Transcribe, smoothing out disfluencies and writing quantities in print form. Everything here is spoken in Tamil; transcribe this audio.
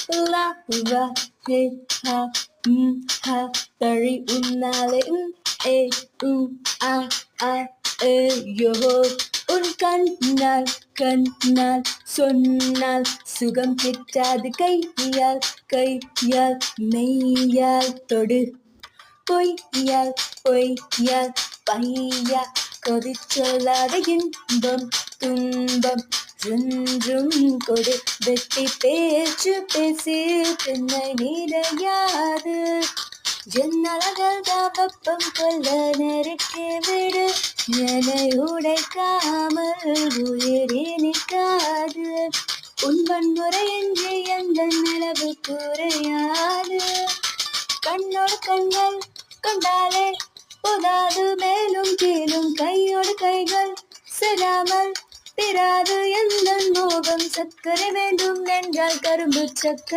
லா வா ஹே ஹா ஹா தழி உன்னாலே ஏ உ ஆ ஆ ஏ யோ உன் கண்ணால் சொன்னால் சுகம் கிட்டாது கையால் மெய்யால் தொடு பொய்யால் பையா கொதிச்சொல்லாத இன்பம் துன்பம் என்றும் கொடு வெட்டி பேச்சு பேசி பின்னை நினையாது ஜன்னலகள் வெப்பம் கொள்ள நெருக்கி விடு என்னை உடைக்காமல் உயிரே நிற்காது உன் வன்முறையின்றி எந்த நிலவு குறையாது கண்ணோடு கண்கள் கொண்டாலே போதாது மேலும் கீழும் கையோடு கைகள் செல்லாமல் பிறாது எந்த மோகம் சர்க்கரை வேண்டும் என்றால் கரும்பு சர்க்கரை